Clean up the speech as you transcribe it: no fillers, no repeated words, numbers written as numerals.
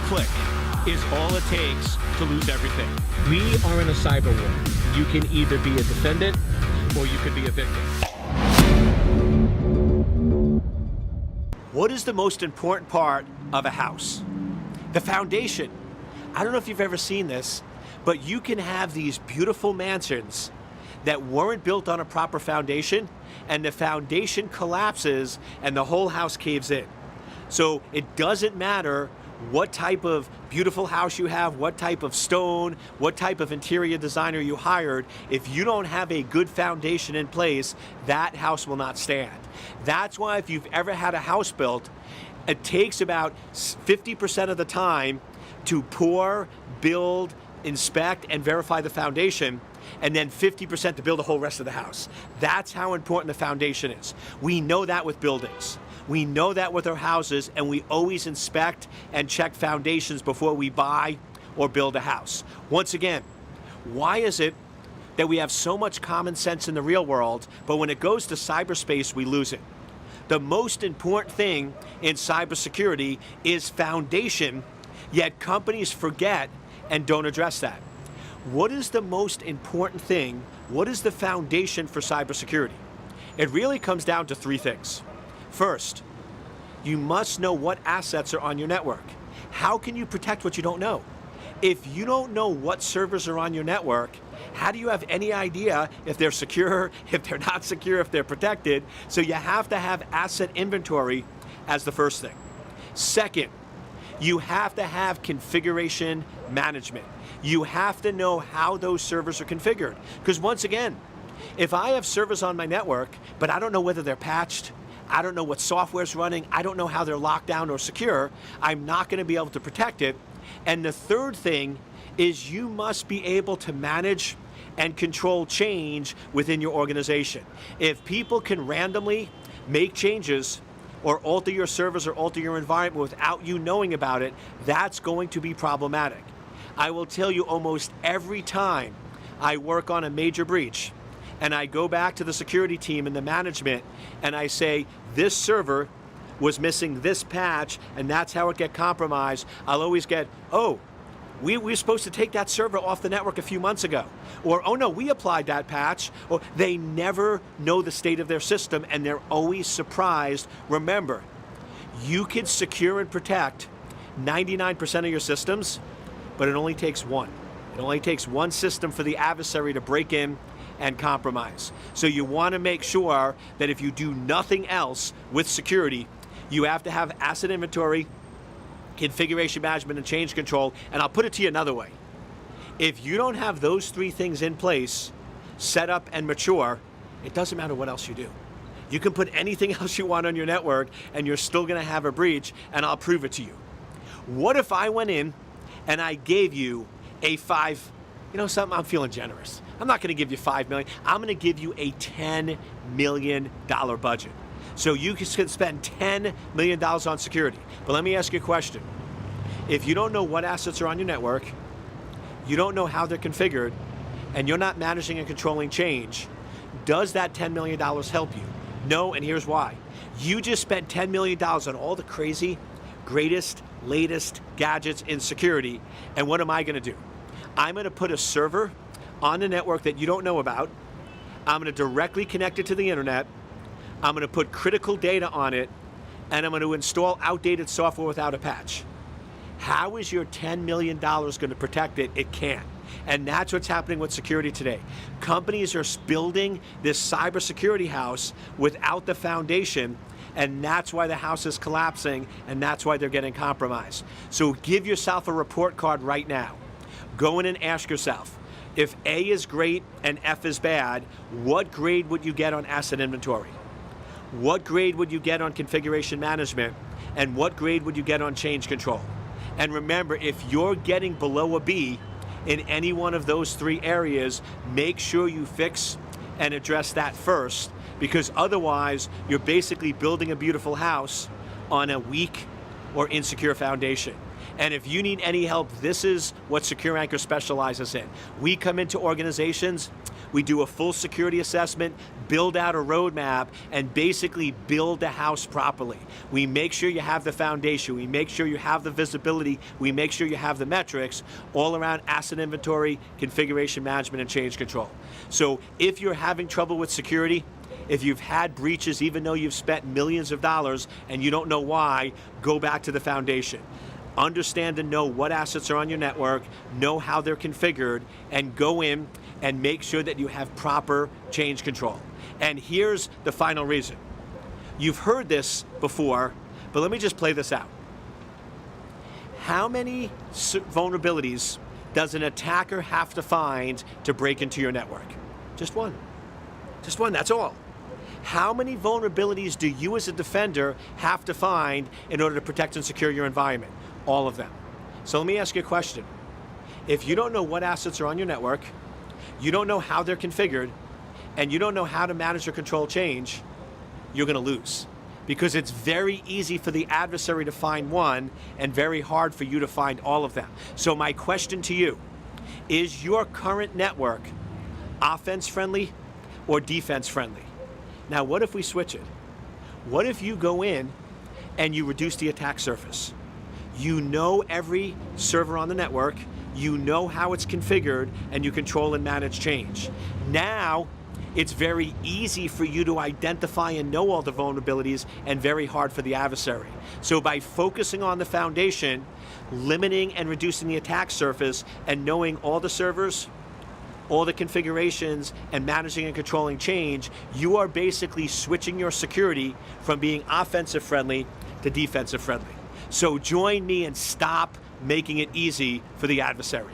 click is all it takes to lose everything. We are in a cyber war. You can either be a defendant or you could be a victim. What is the most important part of a house? The foundation. I don't know if you've ever seen this, but you can have these beautiful mansions that weren't built on a proper foundation, and the foundation collapses and the whole house caves in. So it doesn't matter what type of beautiful house you have, what type of stone, what type of interior designer you hired. If you don't have a good foundation in place, that house will not stand. That's why if you've ever had a house built, it takes about 50% of the time to pour, build, inspect, and verify the foundation, and then 50% to build the whole rest of the house. That's how important the foundation is. We know that with buildings. We know that with our houses, and we always inspect and check foundations before we buy or build a house. Once again, why is it that we have so much common sense in the real world, but when it goes to cyberspace, we lose it? The most important thing in cybersecurity is foundation, yet companies forget and don't address that. What is the most important thing? What is the foundation for cybersecurity? It really comes down to three things. First, you must know what assets are on your network. How can you protect what you don't know? If you don't know what servers are on your network, how do you have any idea if they're secure, if they're not secure, if they're protected? So you have to have asset inventory as the first thing. Second, you have to have configuration management. You have to know how those servers are configured. Because once again, if I have servers on my network, but I don't know whether they're patched, I don't know what software's running, I don't know how they're locked down or secure, I'm not going to be able to protect it. And the third thing is you must be able to manage and control change within your organization. If people can randomly make changes or alter your servers or alter your environment without you knowing about it, that's going to be problematic. I will tell you, almost every time I work on a major breach and I go back to the security team and the management and I say, this server was missing this patch and that's how it got compromised, I'll always get, oh, we were supposed to take that server off the network a few months ago. Or, oh no, we applied that patch. Or they never know the state of their system and they're always surprised. Remember, you can secure and protect 99% of your systems, but it only takes one. It only takes one system for the adversary to break in and compromise. So you want to make sure that if you do nothing else with security, you have to have asset inventory, configuration management, and change control. And I'll put it to you another way. If you don't have those three things in place, set up and mature, it doesn't matter what else you do. You can put anything else you want on your network and you're still going to have a breach, and I'll prove it to you. What if I went in and I gave you a something, I'm feeling generous. I'm not going to give you $5 million. I'm going to give you a $10 million budget. So you can spend $10 million on security. But let me ask you a question. If you don't know what assets are on your network, you don't know how they're configured, and you're not managing and controlling change, does that $10 million help you? No, and here's why. You just spent $10 million on all the crazy, greatest, latest gadgets in security, and what am I going to do? I'm going to put a server on the network that you don't know about. I'm going to directly connect it to the internet. I'm going to put critical data on it, and I'm going to install outdated software without a patch. How is your $10 million going to protect it? It can't. And that's what's happening with security today. Companies are building this cybersecurity house without the foundation, and that's why the house is collapsing, and that's why they're getting compromised. So give yourself a report card right now. Go in and ask yourself, if A is great and F is bad, what grade would you get on asset inventory? What grade would you get on configuration management? And what grade would you get on change control? And remember, if you're getting below a B in any one of those three areas, make sure you fix and address that first, because otherwise you're basically building a beautiful house on a weak or insecure foundation. And if you need any help, this is what Secure Anchor specializes in. We come into organizations, we do a full security assessment, build out a roadmap, and basically build the house properly. We make sure you have the foundation, we make sure you have the visibility, we make sure you have the metrics all around asset inventory, configuration management, and change control. So if you're having trouble with security, if you've had breaches, even though you've spent millions of dollars and you don't know why, go back to the foundation. Understand and know what assets are on your network, know how they're configured, and go in and make sure that you have proper change control. And here's the final reason. You've heard this before, but let me just play this out. How many vulnerabilities does an attacker have to find to break into your network? Just one. Just one, that's all. How many vulnerabilities do you as a defender have to find in order to protect and secure your environment? All of them. So let me ask you a question. If you don't know what assets are on your network, you don't know how they're configured, and you don't know how to manage or control change, you're going to lose. Because it's very easy for the adversary to find one and very hard for you to find all of them. So my question to you, is your current network offense friendly or defense friendly? Now, what if we switch it? What if you go in and you reduce the attack surface? You know every server on the network, you know how it's configured, and you control and manage change. Now, it's very easy for you to identify and know all the vulnerabilities and very hard for the adversary. So by focusing on the foundation, limiting and reducing the attack surface, and knowing all the servers, all the configurations, and managing and controlling change, you are basically switching your security from being offensive friendly to defensive friendly. So join me and stop making it easy for the adversary.